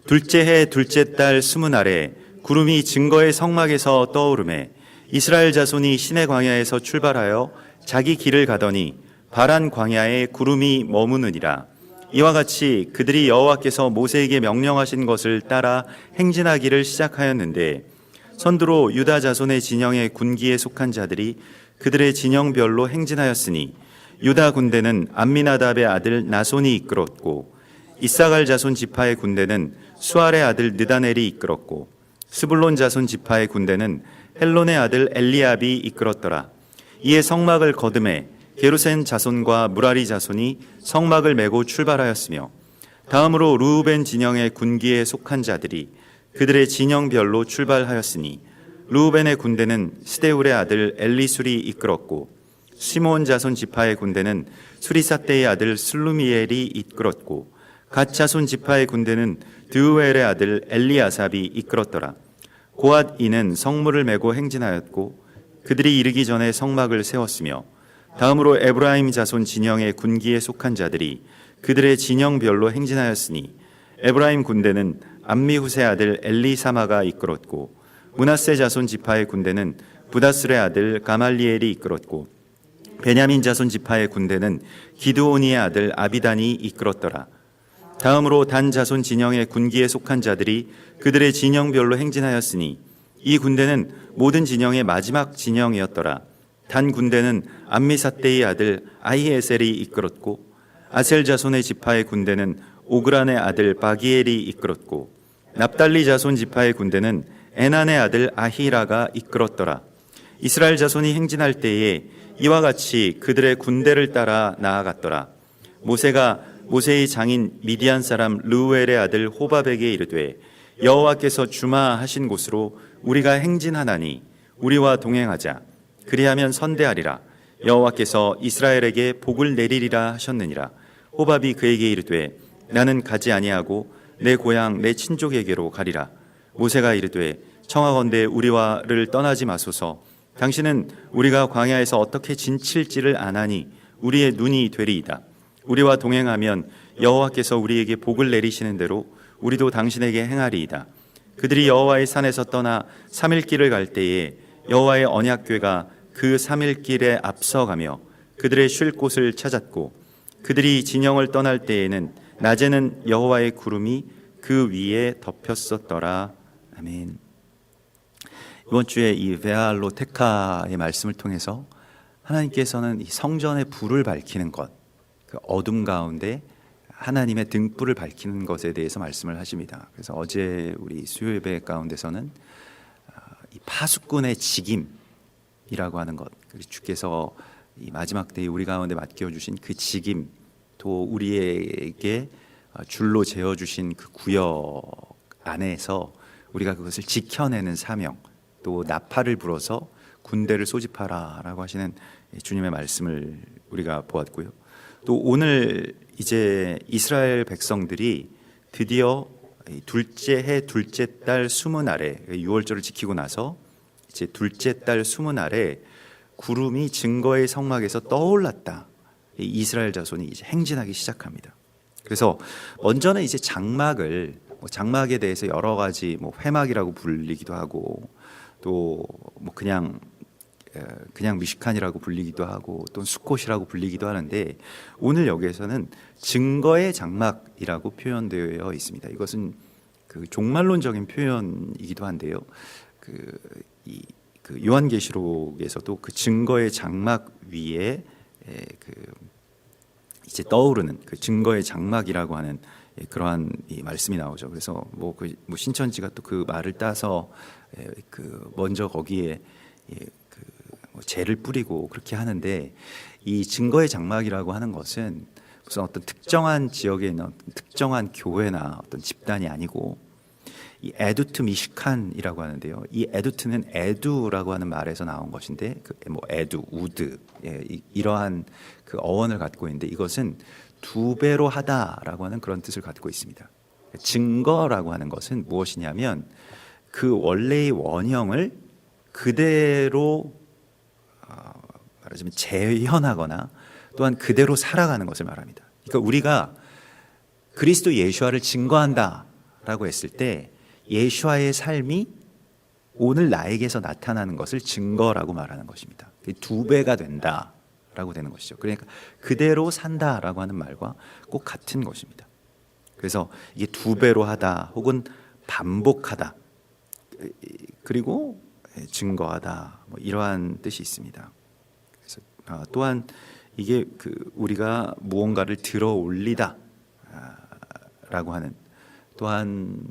둘째 해 둘째 달 20날에 구름이 증거의 성막에서 떠오르매 이스라엘 자손이 시내 광야에서 출발하여 자기 길을 가더니 바란 광야에 구름이 머무느니라. 이와 같이 그들이 여호와께서 모세에게 명령하신 것을 따라 행진하기를 시작하였는데 선두로 유다 자손의 진영의 군기에 속한 자들이 그들의 진영별로 행진하였으니 유다 군대는 암미나답의 아들 나손이 이끌었고 이사갈 자손 지파의 군대는 수알의 아들 느다넬이 이끌었고 스불론 자손 지파의 군대는 헬론의 아들 엘리압이 이끌었더라. 이에 성막을 거듭해 게르센 자손과 무라리 자손이 성막을 메고 출발하였으며 다음으로 르우벤 진영의 군기에 속한 자들이 그들의 진영별로 출발하였으니 르우벤의 군대는 스데울의 아들 엘리술이 이끌었고 시므온 자손 지파의 군대는 수리사떼의 아들 슬루미엘이 이끌었고 갓 자손 지파의 군대는 드우엘의 아들 엘리아삽이 이끌었더라. 고앗 이는 성물을 메고 행진하였고 그들이 이르기 전에 성막을 세웠으며 다음으로 에브라임 자손 진영의 군기에 속한 자들이 그들의 진영별로 행진하였으니 에브라임 군대는 암미후세 아들 엘리사마가 이끌었고 므낫세 자손 지파의 군대는 부다스의 아들 가말리엘이 이끌었고 베냐민 자손 지파의 군대는 기드오니의 아들 아비단이 이끌었더라. 다음으로 단 자손 진영의 군기에 속한 자들이 그들의 진영별로 행진하였으니 이 군대는 모든 진영의 마지막 진영이었더라. 단 군대는 암미사떼의 아들 아히에셀이 이끌었고 아셀 자손의 지파의 군대는 오그란의 아들 바기엘이 이끌었고 납달리 자손 지파의 군대는 에난의 아들 아히라가 이끌었더라. 이스라엘 자손이 행진할 때에 이와 같이 그들의 군대를 따라 나아갔더라. 모세가 모세의 장인 미디안 사람 르우엘의 아들 호밥에게 이르되 여호와께서 주마하신 곳으로 우리가 행진하나니 우리와 동행하자. 그리하면 선대하리라. 여호와께서 이스라엘에게 복을 내리리라 하셨느니라. 호밥이 그에게 이르되 나는 가지 아니하고 내 고향 내 친족에게로 가리라. 모세가 이르되 청하건대 우리와를 떠나지 마소서. 당신은 우리가 광야에서 어떻게 진칠지를 아나니 우리의 눈이 되리이다. 우리와 동행하면 여호와께서 우리에게 복을 내리시는 대로 우리도 당신에게 행하리이다. 그들이 여호와의 산에서 떠나 3일 길을 갈 때에 여호와의 언약궤가 그 3일 길에 앞서가며 그들의 쉴 곳을 찾았고 그들이 진영을 떠날 때에는 낮에는 여호와의 구름이 그 위에 덮였었더라. 아멘. 이번 주에 이 베알로 테카의 말씀을 통해서 하나님께서는 이 성전의 불을 밝히는 것, 그 어둠 가운데 하나님의 등불을 밝히는 것에 대해서 말씀을 하십니다. 그래서 어제 우리 수요 예배 가운데서는 이 파수꾼의 직임이라고 하는 것, 주께서 이 마지막 때에 우리 가운데 맡겨주신 그 직임, 또 우리에게 줄로 재어주신 그 구역 안에서 우리가 그것을 지켜내는 사명, 또 나팔을 불어서 군대를 소집하라라고 하시는 주님의 말씀을 우리가 보았고요. 또 오늘 이제 이스라엘 백성들이 드디어 둘째 해 둘째 달 20날에 6월절을 지키고 나서 이제 둘째 달 20날에 구름이 증거의 성막에서 떠올랐다. 이스라엘 자손이 이제 행진하기 시작합니다. 그래서 먼저는 이제 장막을 장막에 대해서 여러 가지 회막이라고 불리기도 하고 또 그냥 미시칸이라고 불리기도 하고 또 수콧이라고 불리기도 하는데 오늘 여기에서는 증거의 장막이라고 표현되어 있습니다. 이것은 그 종말론적인 표현이기도 한데요. 그 요한계시록에서도 그 증거의 장막 위에 이제 떠오르는 그 증거의 장막이라고 하는 그러한 이 말씀이 나오죠. 그래서 신천지가 또 그 말을 따서 먼저 거기에 재를 뿌리고 그렇게 하는데 이 증거의 장막이라고 하는 것은 무슨 어떤 특정한 지역에 있는 특정한 교회나 어떤 집단이 아니고 이 에두트 미시칸이라고 하는데요. 이 에두트는 에두라고 하는 말에서 나온 것인데 에두, 우드 이러한 그 어원을 갖고 있는데 이것은 두 배로 하다라고 하는 그런 뜻을 갖고 있습니다. 증거라고 하는 것은 무엇이냐면 그 원래의 원형을 그대로 말하자면 재현하거나 또한 그대로 살아가는 것을 말합니다. 그러니까 우리가 그리스도 예수와를 증거한다 라고 했을 때 예수와의 삶이 오늘 나에게서 나타나는 것을 증거라고 말하는 것입니다. 2배가 된다라고 되는 것이죠. 그러니까 그대로 산다라고 하는 말과 꼭 같은 것입니다. 그래서 이게 2배로 하다 혹은 반복하다 그리고 증거하다 뭐 이러한 뜻이 있습니다. 그래서 또한 이게 우리가 무언가를 들어 올리다 라고 하는 또한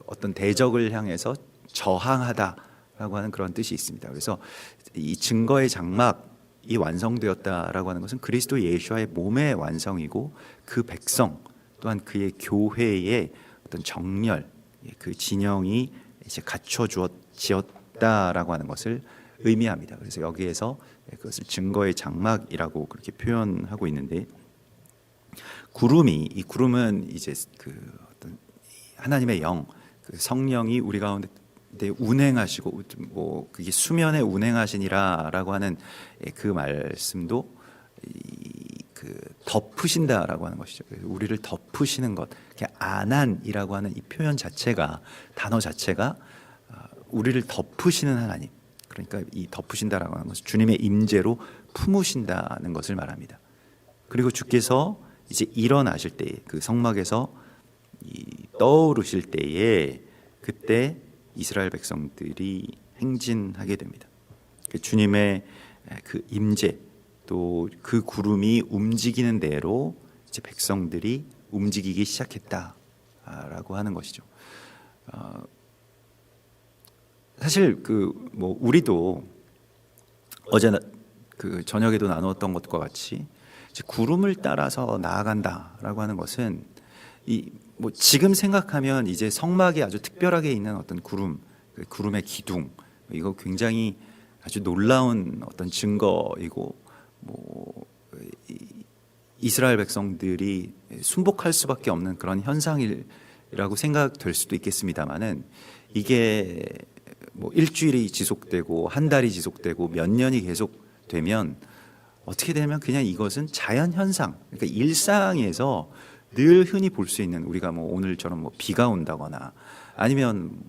어떤 대적을 향해서 저항하다라고 하는 그런 뜻이 있습니다. 그래서 이 증거의 장막이 완성되었다라고 하는 것은 그리스도 예수와의 몸의 완성이고 그 백성 또한 그의 교회의 어떤 정렬, 그 진영이 이제 갖춰지었다라고 하는 것을 의미합니다. 그래서 여기에서 그것을 증거의 장막이라고 그렇게 표현하고 있는데 이 구름은 이제 어떤 하나님의 영, 성령이 우리 가운데 운행하시고 뭐 그게 수면에 운행하시니라라고 하는 그 말씀도 덮으신다라고 하는 것이죠. 우리를 덮으시는 것, 아난이라고 하는 이 표현 자체가 단어 자체가 우리를 덮으시는 하나님. 그러니까 이 덮으신다라고 하는 것은 주님의 임재로 품으신다는 것을 말합니다. 그리고 주께서 이제 일어나실 때에 그 성막에서 떠오르실 때에 그때 이스라엘 백성들이 행진하게 됩니다. 주님의 그 임재 또 그 구름이 움직이는 대로 이제 백성들이 움직이기 시작했다라고 하는 것이죠. 사실 뭐 우리도 어제 저녁에도 나누었던 것과 같이 이제 구름을 따라서 나아간다라고 하는 것은 뭐 지금 생각하면 이제 성막에 아주 특별하게 있는 어떤 구름의 기둥 이거 굉장히 아주 놀라운 어떤 증거이고 뭐 이스라엘 백성들이 순복할 수밖에 없는 그런 현상이라고 생각될 수도 있겠습니다만은 이게 뭐 일주일이 지속되고 한 달이 지속되고 몇 년이 계속되면 어떻게 되면 그냥 이것은 자연 현상, 그러니까 일상에서 늘 흔히 볼 수 있는 우리가 뭐 오늘처럼 뭐 비가 온다거나 아니면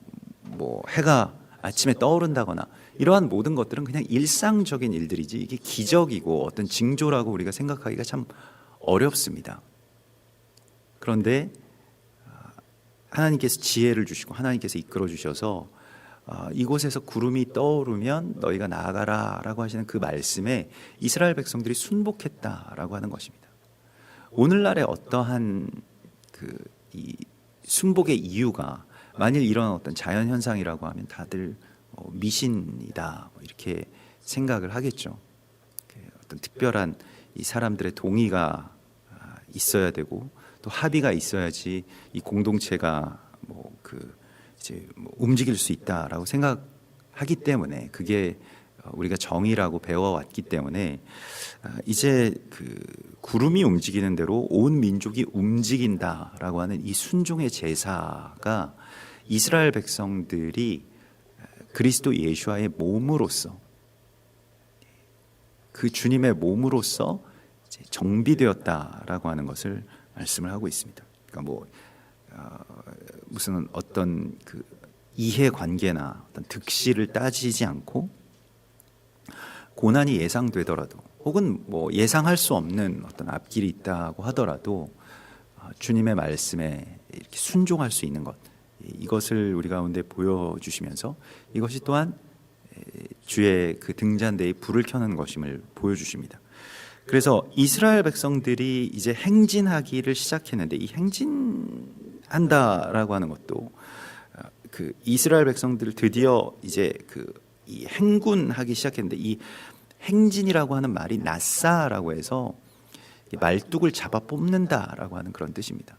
뭐 해가 아침에 떠오른다거나 이러한 모든 것들은 그냥 일상적인 일들이지 이게 기적이고 어떤 징조라고 우리가 생각하기가 참 어렵습니다. 그런데 하나님께서 지혜를 주시고 하나님께서 이끌어 주셔서 이곳에서 구름이 떠오르면 너희가 나아가라라고 하시는 그 말씀에 이스라엘 백성들이 순복했다라고 하는 것입니다. 오늘날의 어떠한 이 순복의 이유가 만일 이런 어떤 자연 현상이라고 하면 다들 미신이다 이렇게 생각을 하겠죠. 어떤 특별한 이 사람들의 동의가 있어야 되고 또 합의가 있어야지 이 공동체가 이제 움직일 수 있다라고 생각하기 때문에 그게 우리가 정의라고 배워왔기 때문에 이제 구름이 움직이는 대로 온 민족이 움직인다라고 하는 이 순종의 제사가 이스라엘 백성들이 그리스도 예수와의 몸으로서 그 주님의 몸으로서 이제 정비되었다라고 하는 것을 말씀을 하고 있습니다. 그러니까 무슨 어떤 이해관계나 어떤 득실을 따지지 않고 고난이 예상되더라도 혹은 뭐 예상할 수 없는 어떤 앞길이 있다고 하더라도 주님의 말씀에 이렇게 순종할 수 있는 것 이것을 우리 가운데 보여주시면서 이것이 또한 주의 그 등잔대에 불을 켜는 것임을 보여주십니다. 그래서 이스라엘 백성들이 이제 행진하기를 시작했는데 이 행진한다라고 하는 것도 이스라엘 백성들 드디어 이제 이 행군하기 시작했는데 이 행진이라고 하는 말이 나사라고 해서 말뚝을 잡아 뽑는다라고 하는 그런 뜻입니다.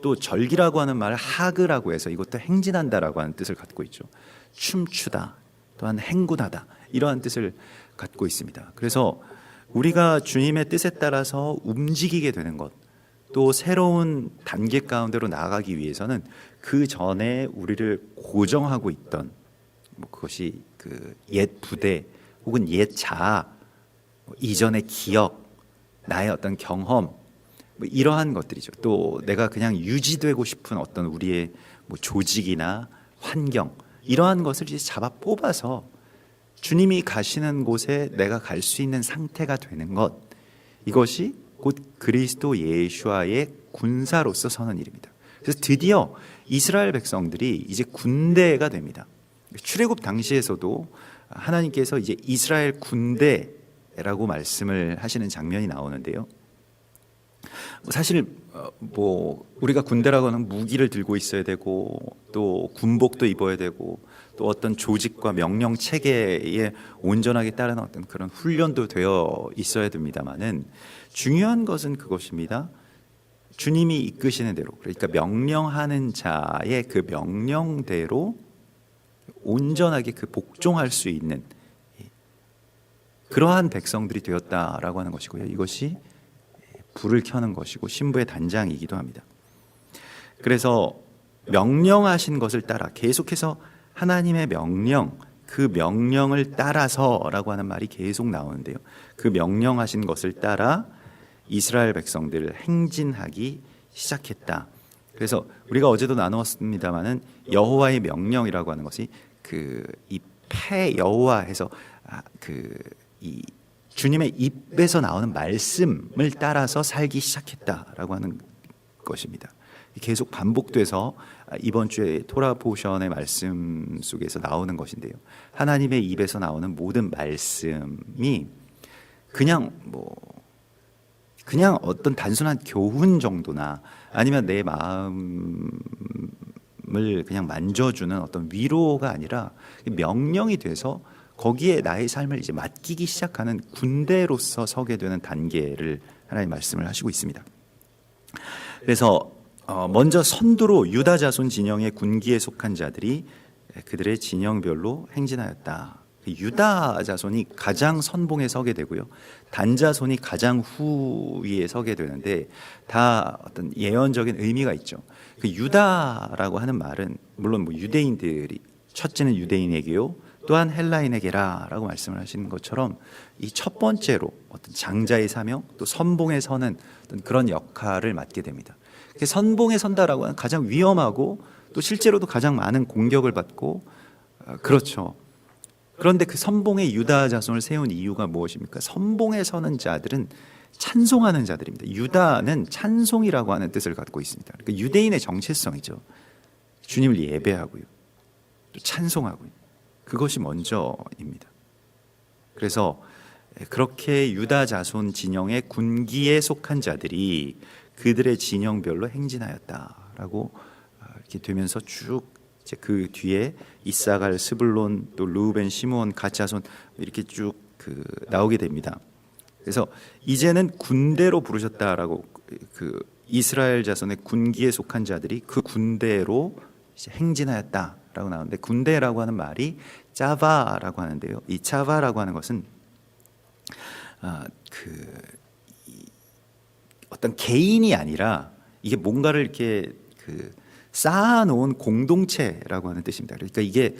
또 절기라고 하는 말을 하그라고 해서 이것도 행진한다라고 하는 뜻을 갖고 있죠. 춤추다 또한 행군하다 이러한 뜻을 갖고 있습니다. 그래서 우리가 주님의 뜻에 따라서 움직이게 되는 것 또 새로운 단계 가운데로 나아가기 위해서는 그 전에 우리를 고정하고 있던 그것이 옛 부대 혹은 옛 자아 이전의 기억 나의 어떤 경험 뭐 이러한 것들이죠. 또 내가 그냥 유지되고 싶은 어떤 우리의 뭐 조직이나 환경, 이러한 것을 이제 잡아 뽑아서 주님이 가시는 곳에 내가 갈 수 있는 상태가 되는 것, 이것이 곧 그리스도 예수와의 군사로서 서는 일입니다. 그래서 드디어 이스라엘 백성들이 이제 군대가 됩니다. 출애굽 당시에서도 하나님께서 이제 이스라엘 군대라고 말씀을 하시는 장면이 나오는데요. 사실 뭐 우리가 군대라고 하는 무기를 들고 있어야 되고 또 군복도 입어야 되고 또 어떤 조직과 명령 체계에 온전하게 따르는 어떤 그런 훈련도 되어 있어야 됩니다만은 중요한 것은 그것입니다. 주님이 이끄시는 대로, 그러니까 명령하는 자의 그 명령대로 온전하게 그 복종할 수 있는 그러한 백성들이 되었다라고 하는 것이고요. 이것이 불을 켜는 것이고 신부의 단장이기도 합니다. 그래서 명령하신 것을 따라 계속해서 하나님의 명령, 그 명령을 따라서라고 하는 말이 계속 나오는데요. 그 명령하신 것을 따라 이스라엘 백성들을 행진하기 시작했다. 그래서 우리가 어제도 나누었습니다마는 여호와의 명령이라고 하는 것이 이 패 여호와에서 이 주님의 입에서 나오는 말씀을 따라서 살기 시작했다라고 하는 것입니다. 계속 반복돼서 이번 주에 토라 포션의 말씀 속에서 나오는 것인데요. 하나님의 입에서 나오는 모든 말씀이 그냥 어떤 단순한 교훈 정도나 아니면 내 마음을 그냥 만져주는 어떤 위로가 아니라 명령이 돼서 거기에 나의 삶을 이제 맡기기 시작하는 군대로서 서게 되는 단계를 하나님 말씀을 하시고 있습니다. 그래서 먼저 선두로 유다 자손 진영의 군기에 속한 자들이 그들의 진영별로 행진하였다. 유다 자손이 가장 선봉에 서게 되고요. 단 자손이 가장 후위에 서게 되는데 다 어떤 예언적인 의미가 있죠. 그 유다라고 하는 말은 물론 뭐 유대인들이 첫째는 유대인에게요. 또한 헬라인에게라라고 말씀을 하시는 것처럼 이 첫 번째로 어떤 장자의 사명 또 선봉에 서는 어떤 그런 역할을 맡게 됩니다. 선봉에 선다라고 하는 가장 위험하고 또 실제로도 가장 많은 공격을 받고 그렇죠. 그런데 그 선봉에 유다 자손을 세운 이유가 무엇입니까? 선봉에 서는 자들은 찬송하는 자들입니다. 유다는 찬송이라고 하는 뜻을 갖고 있습니다. 그러니까 유대인의 정체성이죠. 주님을 예배하고요. 또 찬송하고요. 그것이 먼저입니다. 그래서 그렇게 유다 자손 진영의 군기에 속한 자들이 그들의 진영별로 행진하였다라고 이렇게 되면서 쭉 이제 그 뒤에 이사갈, 스불론, 또 루벤, 시므온, 갓 자손 이렇게 쭉 나오게 됩니다. 그래서 이제는 군대로 부르셨다라고 이스라엘 자손의 군기에 속한 자들이 그 군대로 이제 행진하였다라고 나오는데 군대라고 하는 말이 짜바라고 하는데요. 이 짜바라고 하는 것은 어떤 개인이 아니라 이게 뭔가를 이렇게 쌓아놓은 공동체라고 하는 뜻입니다. 그러니까 이게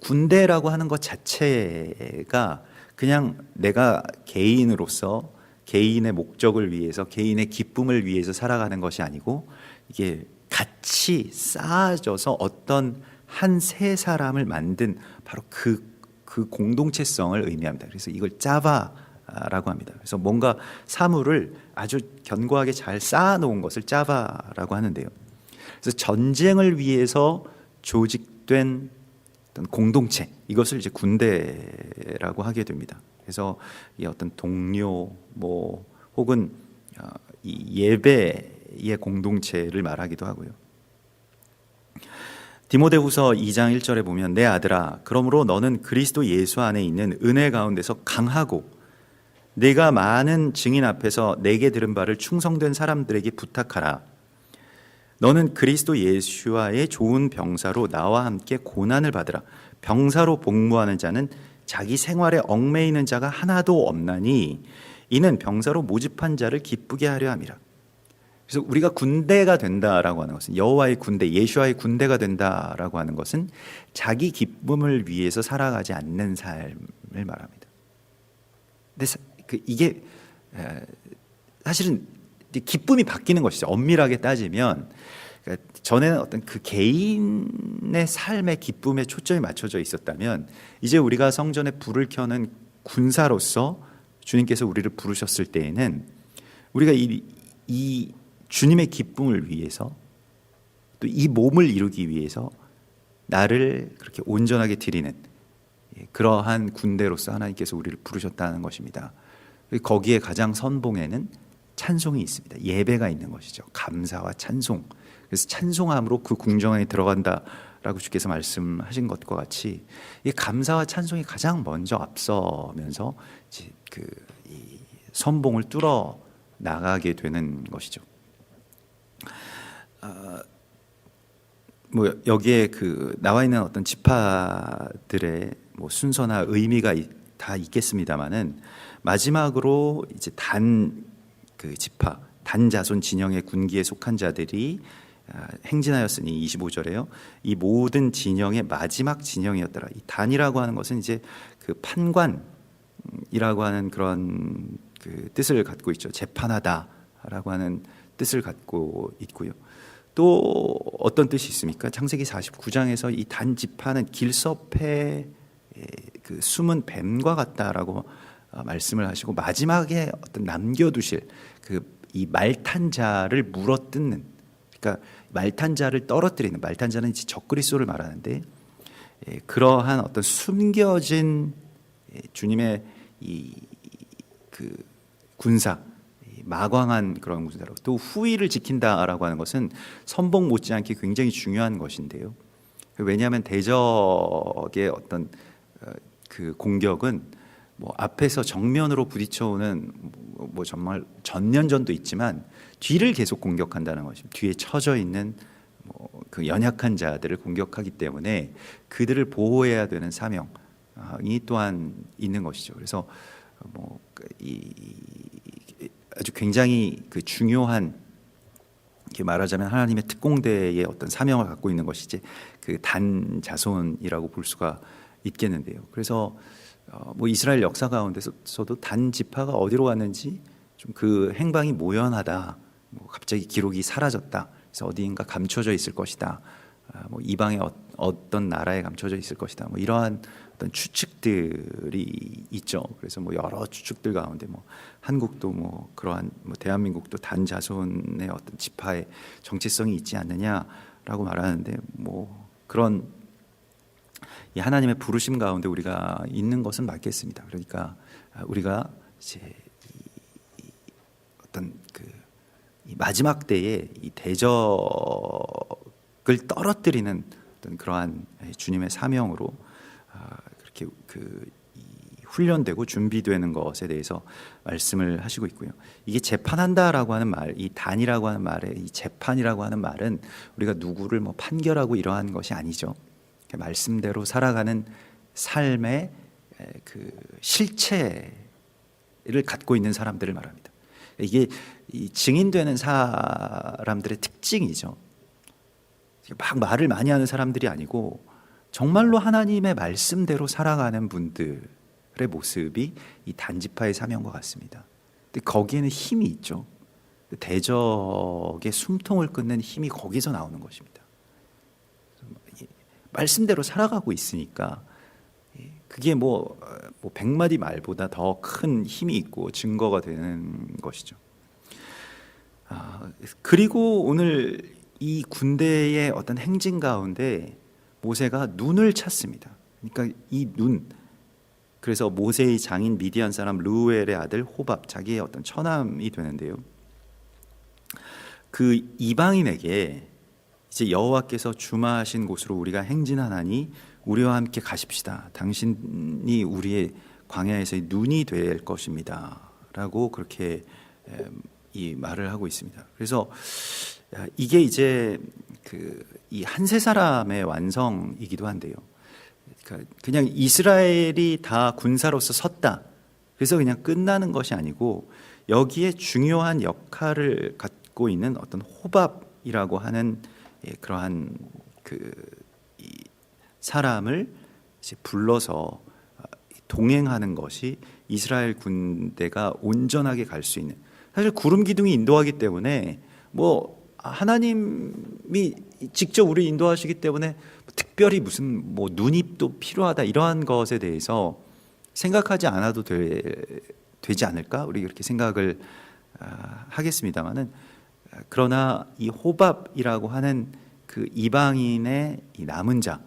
군대라고 하는 것 자체가 그냥 내가 개인으로서 개인의 목적을 위해서 개인의 기쁨을 위해서 살아가는 것이 아니고 이게 같이 쌓아져서 어떤 한 세 사람을 만든 바로 그 공동체성을 의미합니다. 그래서 이걸 짜바라고 합니다. 그래서 뭔가 사물을 아주 견고하게 잘 쌓아놓은 것을 짜바라고 하는데요. 그래서 전쟁을 위해서 조직된 어떤 공동체, 이것을 이제 군대라고 하게 됩니다. 그래서 이 어떤 동료, 혹은 이 예배의 공동체를 말하기도 하고요. 디모데후서 2장 1절에 보면 내 아들아, 그러므로 너는 그리스도 예수 안에 있는 은혜 가운데서 강하고 내가 많은 증인 앞에서 내게 들은 바를 충성된 사람들에게 부탁하라. 너는 그리스도 예수와의 좋은 병사로 나와 함께 고난을 받으라. 병사로 복무하는 자는 자기 생활에 얽매이는 자가 하나도 없나니 이는 병사로 모집한 자를 기쁘게 하려 함이라. 그래서 우리가 군대가 된다라고 하는 것은 여호와의 군대, 예수와의 군대가 된다라고 하는 것은 자기 기쁨을 위해서 살아가지 않는 삶을 말합니다. 근데 이게 사실은 이제 기쁨이 바뀌는 것이죠. 엄밀하게 따지면 그러니까 전에는 어떤 그 개인의 삶의 기쁨에 초점이 맞춰져 있었다면 이제 우리가 성전에 불을 켜는 군사로서 주님께서 우리를 부르셨을 때에는 우리가 이 주님의 기쁨을 위해서 또 이 몸을 이루기 위해서 나를 그렇게 온전하게 드리는 그러한 군대로서 하나님께서 우리를 부르셨다는 것입니다. 거기에 가장 선봉에는 찬송이 있습니다. 예배가 있는 것이죠. 감사와 찬송. 그래서 찬송함으로 그 궁정에 들어간다라고 주께서 말씀하신 것과 같이 이 감사와 찬송이 가장 먼저 앞서면서 이 선봉을 뚫어 나가게 되는 것이죠. 뭐 여기에 그 나와 있는 어떤 지파들의 뭐 순서나 의미가 다 있겠습니다만은 마지막으로 이제 그 지파 단 자손 진영의 군기에 속한 자들이 행진하였으니 25절에요. 이 모든 진영의 마지막 진영이었더라. 이 단이라고 하는 것은 이제 그 판관이라고 하는 그런 그 뜻을 갖고 있죠. 재판하다라고 하는 뜻을 갖고 있고요. 또 어떤 뜻이 있습니까? 창세기 49장에서 이 단 지파는 길섭의 그 숨은 뱀과 같다라고 말씀을 하시고 마지막에 어떤 남겨두실 그 이 말탄 자를 물어뜯는, 그러니까 말탄 자를 떨어뜨리는, 말탄 자는 이제 적그리스도를 말하는데 그러한 어떤 숨겨진 주님의 그 군사, 마광한 그런 군사로 또 후위를 지킨다라고 하는 것은 선봉 못지않게 굉장히 중요한 것인데요. 왜냐하면 대적의 어떤 그 공격은 뭐 앞에서 정면으로 부딪혀오는 뭐 정말 전면전도 있지만 뒤를 계속 공격한다는 것입니다. 뒤에 처져 있는 뭐 그 연약한 자들을 공격하기 때문에 그들을 보호해야 되는 사명이 또한 있는 것이죠. 그래서 뭐 아주 굉장히 그 중요한, 이렇게 말하자면 하나님의 특공대의 어떤 사명을 갖고 있는 것이 이제 그 단 자손이라고 볼 수가 있겠는데요. 그래서 뭐 이스라엘 역사 가운데서도 단 지파가 어디로 갔는지 좀 그 행방이 모연하다. 뭐 갑자기 기록이 사라졌다. 그래서 어디인가 감춰져 있을 것이다. 뭐 이방의 어떤 나라에 감춰져 있을 것이다. 뭐 이러한 어떤 추측들이 있죠. 그래서 뭐 여러 추측들 가운데 뭐 한국도 뭐 그러한 뭐 대한민국도 단 자손의 어떤 지파의 정체성이 있지 않느냐라고 말하는데 뭐 그런 이 하나님의 부르심 가운데 우리가 있는 것은 맞겠습니다. 그러니까 우리가 이제 어떤 이 마지막 때에 이 대적을 떨어뜨리는 어떤 그러한 주님의 사명으로 그렇게 이 훈련되고 준비되는 것에 대해서 말씀을 하시고 있고요. 이게 재판한다라고 하는 말, 이 단이라고 하는 말에 이 재판이라고 하는 말은 우리가 누구를 뭐 판결하고 이러한 것이 아니죠. 말씀대로 살아가는 삶의 그 실체를 갖고 있는 사람들을 말합니다. 이게 이 증인되는 사람들의 특징이죠. 막 말을 많이 하는 사람들이 아니고 정말로 하나님의 말씀대로 살아가는 분들의 모습이 이 단지파의 사명과 같습니다. 근데 거기에는 힘이 있죠. 대적의 숨통을 끊는 힘이 거기서 나오는 것입니다. 말씀대로 살아가고 있으니까 그게 뭐 100마디 말보다 더 큰 힘이 있고 증거가 되는 것이죠. 그리고 오늘 이 군대의 어떤 행진 가운데 모세가 눈을 찾습니다. 그러니까 이 눈, 그래서 모세의 장인 미디안 사람 르우엘의 아들 호밥, 자기의 어떤 처남이 되는데요. 그 이방인에게 이제 여호와께서 주마하신 곳으로 우리가 행진하나니 우리와 함께 가십시다. 당신이 우리의 광야에서의 눈이 될 것입니다. 라고 그렇게 이 말을 하고 있습니다. 그래서 이게 이제 이 한세 사람의 완성이기도 한데요. 그러니까 그냥 이스라엘이 다 군사로서 섰다. 그래서 그냥 끝나는 것이 아니고 여기에 중요한 역할을 갖고 있는 어떤 호밥이라고 하는 그러한 이 사람을 이제 불러서 동행하는 것이 이스라엘 군대가 온전하게 갈 수 있는, 사실 구름 기둥이 인도하기 때문에 뭐 하나님이 직접 우리 인도하시기 때문에 특별히 무슨 뭐 눈이 또 필요하다 이러한 것에 대해서 생각하지 않아도 되지 않을까? 우리 그렇게 생각을 하겠습니다만은, 그러나 이 호밥이라고 하는 그 이방인의 이 남은 자,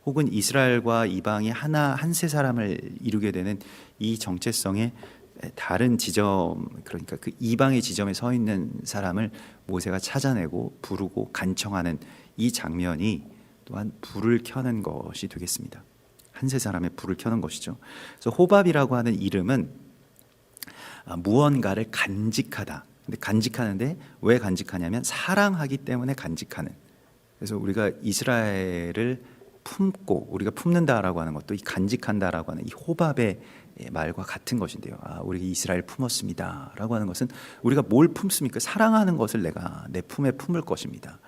혹은 이스라엘과 이방이 하나 한 세 사람을 이루게 되는 이 정체성의 다른 지점, 그러니까 그 이방의 지점에 서 있는 사람을 모세가 찾아내고 부르고 간청하는 이 장면이 또한 불을 켜는 것이 되겠습니다. 한 세 사람의 불을 켜는 것이죠. 그래서 호밥이라고 하는 이름은 무언가를 간직하다. 근데 간직하는데 왜 간직하냐면 사랑하기 때문에 간직하는. 그래서 우리가 이스라엘을 품고 우리가 품는다라고 하는 것도 이 간직한다라고 하는 이 호밥의 말과 같은 것인데요. 우리 이스라엘 품었습니다라고 하는 것은 우리가 뭘 품습니까? 사랑하는 것을 내가 내 품에 품을 것입니다.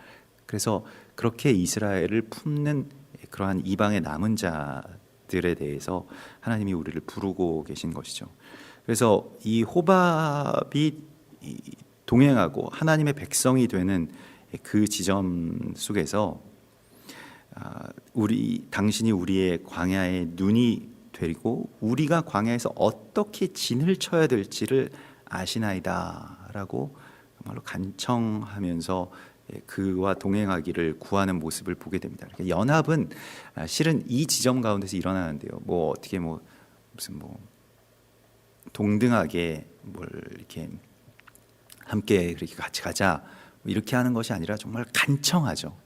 그래서 그렇게 이스라엘을 품는 그러한 이방의 남은 자들에 대해서 하나님이 우리를 부르고 계신 것이죠. 그래서 이 호밥이 동행하고 하나님의 백성이 되는 그 지점 속에서 당신이 우리의 광야의 눈이 되고 우리가 광야에서 어떻게 진을 쳐야 될지를 아시나이다라고 정말로 간청하면서 그와 동행하기를 구하는 모습을 보게 됩니다. 그러니까 연합은 실은 이 지점 가운데서 일어나는데요. 뭐 어떻게 무슨 동등하게 뭘 이렇게 함께 그렇게 같이 가자 이렇게 하는 것이 아니라 정말 간청하죠.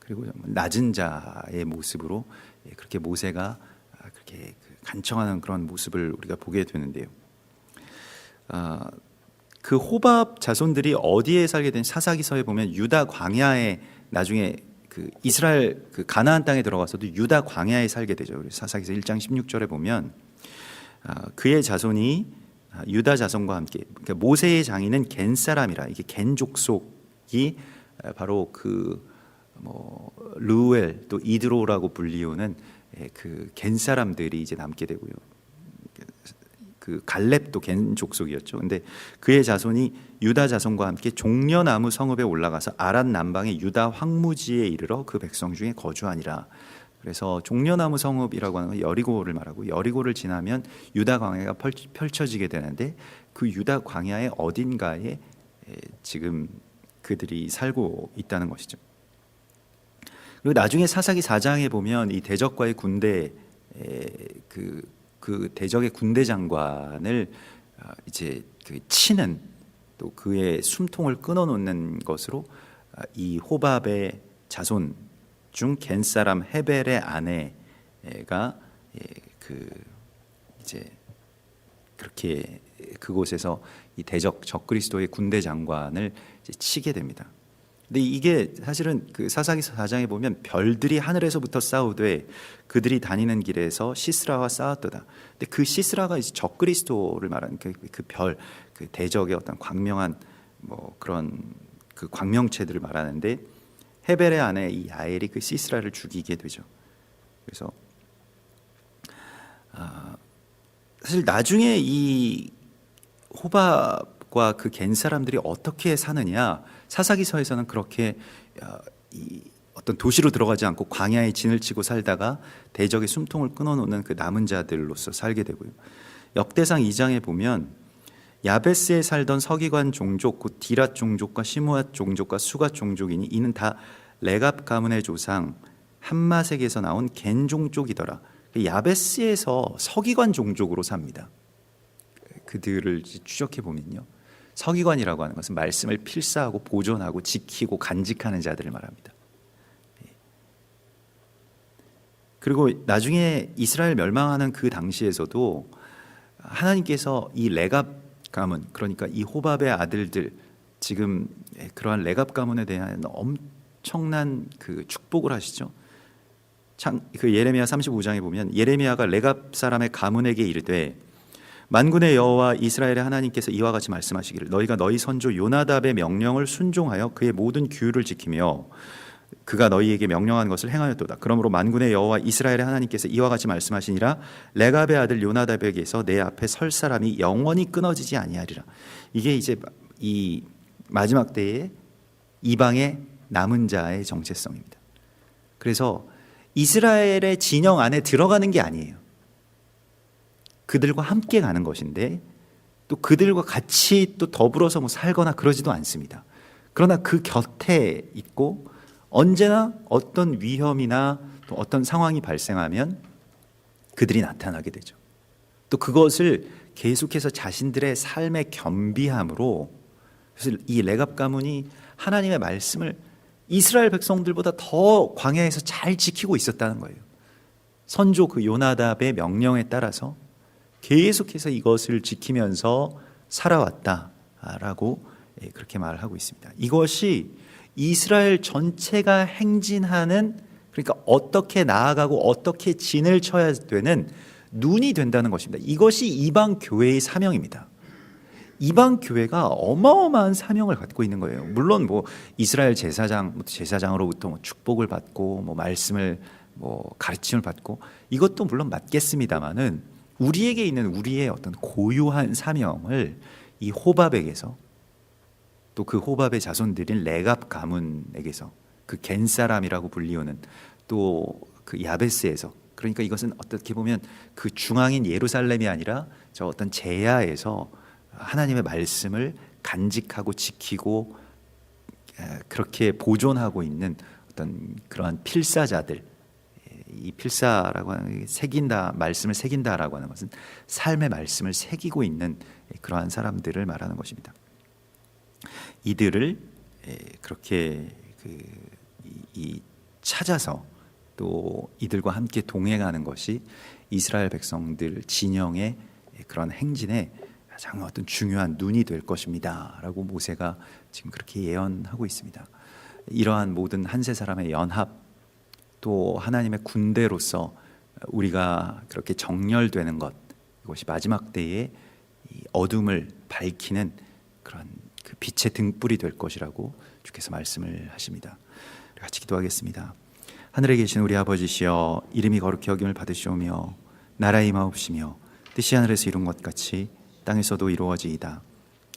그리고 낮은 자의 모습으로 그렇게 모세가 그렇게 간청하는 그런 모습을 우리가 보게 되는데요. 그 호밥 자손들이 어디에 살게 된 사사기서에 보면 유다 광야에 나중에 그 이스라엘 그 가나안 땅에 들어가서도 유다 광야에 살게 되죠. 사사기서 1장 16절에 보면 그의 자손이 유다 자손과 함께, 그러니까 모세의 장인은 겐 사람이라, 이게 겐 족속이 바로 르우엘 또 이드로라고 불리우는 그 겐 사람들이 이제 남게 되고요. 그 갈렙도 겐 족속이었죠. 근데 그의 자손이 유다 자손과 함께 종려나무 성읍에 올라가서 아랏 남방의 유다 황무지에 이르러 그 백성 중에 거주하니라. 그래서 종려나무 성읍이라고 하는 건 여리고를 말하고, 여리고를 지나면 유다 광야가 펼쳐지게 되는데 그 유다 광야의 어딘가에 지금 그들이 살고 있다는 것이죠. 그리고 나중에 사사기 4장에 보면 이 대적과의 군대, 그 대적의 군대 장관을 이제 치는, 또 그의 숨통을 끊어놓는 것으로 이 호밥의 자손 중 겐 사람 헤벨의 아내가 이제 그렇게 그곳에서 이 대적 적그리스도의 군대 장관을 이제 치게 됩니다. 근데 이게 사실은 그 사사기서 4장에 보면 별들이 하늘에서부터 싸우되 그들이 다니는 길에서 시스라와 싸웠도다. 근데 그 시스라가 이제 적그리스도를 말하는 그 별, 그 대적의 어떤 광명한 그런 그 광명체들을 말하는데, 헤벨의 아내 이 야엘이 그 시스라를 죽이게 되죠. 그래서 사실 나중에 이 호밥과 그 겐 사람들이 어떻게 사느냐, 사사기서에서는 그렇게 어떤 도시로 들어가지 않고 광야에 진을 치고 살다가 대적의 숨통을 끊어놓는 그 남은 자들로서 살게 되고요. 역대상 2장에 보면 야베스에 살던 서기관 종족, 곧 디랏 종족과 시므앗 종족과 수갓 종족이니 이는 다 레갑 가문의 조상 함마색에서 나온 겐 종족이더라. 야베스에서 서기관 종족으로 삽니다. 그들을 추적해 보면요, 서기관이라고 하는 것은 말씀을 필사하고 보존하고 지키고 간직하는 자들을 말합니다. 그리고 나중에 이스라엘 멸망하는 그 당시에서도 하나님께서 이 레갑 가문, 그러니까 이 호밥의 아들들, 지금 그러한 레갑 가문에 대한 엄청난 그 축복을 하시죠. 그 예레미야 35장에 보면 예레미야가 레갑 사람의 가문에게 이르되 만군의 여호와 이스라엘의 하나님께서 이와 같이 말씀하시기를 너희가 너희 선조 요나답의 명령을 순종하여 그의 모든 규율을 지키며 그가 너희에게 명령한 것을 행하였도다. 그러므로 만군의 여호와 이스라엘의 하나님께서 이와 같이 말씀하시니라. 레갑의 아들 요나답에게서 내 앞에 설 사람이 영원히 끊어지지 아니하리라. 이게 이제 이 마지막 때에 이방의 남은 자의 정체성입니다. 그래서 이스라엘의 진영 안에 들어가는 게 아니에요. 그들과 함께 가는 것인데 또 그들과 같이 또 더불어서 뭐 살거나 그러지도 않습니다. 그러나 그 곁에 있고 언제나 어떤 위험이나 또 어떤 상황이 발생하면 그들이 나타나게 되죠. 또 그것을 계속해서 자신들의 삶의 겸비함으로, 그래서 이 레갑 가문이 하나님의 말씀을 이스라엘 백성들보다 더 광야에서 잘 지키고 있었다는 거예요. 선조 그 요나답의 명령에 따라서 계속해서 이것을 지키면서 살아왔다라고 그렇게 말을 하고 있습니다. 이것이 이스라엘 전체가 행진하는, 그러니까 어떻게 나아가고 어떻게 진을 쳐야 되는 눈이 된다는 것입니다. 이것이 이방 교회의 사명입니다. 이방 교회가 어마어마한 사명을 갖고 있는 거예요. 물론 뭐 이스라엘 제사장으로부터 뭐 축복을 받고 뭐 말씀을 뭐 가르침을 받고 이것도 물론 맞겠습니다만은 우리에게 있는 우리의 어떤 고유한 사명을 이 호밥에게서, 또 그 호밥의 자손들인 레갑 가문에게서, 그 겐사람이라고 불리우는 또 그 야베스에서, 그러니까 이것은 어떻게 보면 그 중앙인 예루살렘이 아니라 저 어떤 제야에서 하나님의 말씀을 간직하고 지키고 그렇게 보존하고 있는 어떤 그러한 필사자들, 이 필사라고 하는 새긴다, 말씀을 새긴다라고 하는 것은 삶의 말씀을 새기고 있는 그러한 사람들을 말하는 것입니다. 이들을 그렇게 찾아서 또 이들과 함께 동행하는 것이 이스라엘 백성들 진영의 그런 행진에 가장 어떤 중요한 눈이 될 것입니다라고 모세가 지금 그렇게 예언하고 있습니다. 이러한 모든 한세 사람의 연합, 또 하나님의 군대로서 우리가 그렇게 정렬되는 것, 이것이 마지막 때에 이 어둠을 밝히는 그런 그 빛의 등불이 될 것이라고 주께서 말씀을 하십니다. 같이 기도하겠습니다. 하늘에 계신 우리 아버지시여, 이름이 거룩히 여김을 받으시오며 나라의 임하옵시며 뜻이 하늘에서 이룬 것 같이 땅에서도 이루어지이다.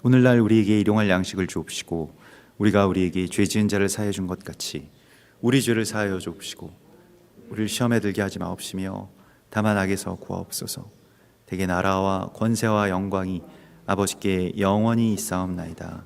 오늘날 우리에게 일용할 양식을 주옵시고 우리가 우리에게 죄 지은 자를 사하여 준 것 같이 우리 죄를 사하여 주옵시고 우리를 시험에 들게 하지 마옵시며 다만 악에서 구하옵소서. 대개 나라와 권세와 영광이 아버지께 영원히 있사옵나이다.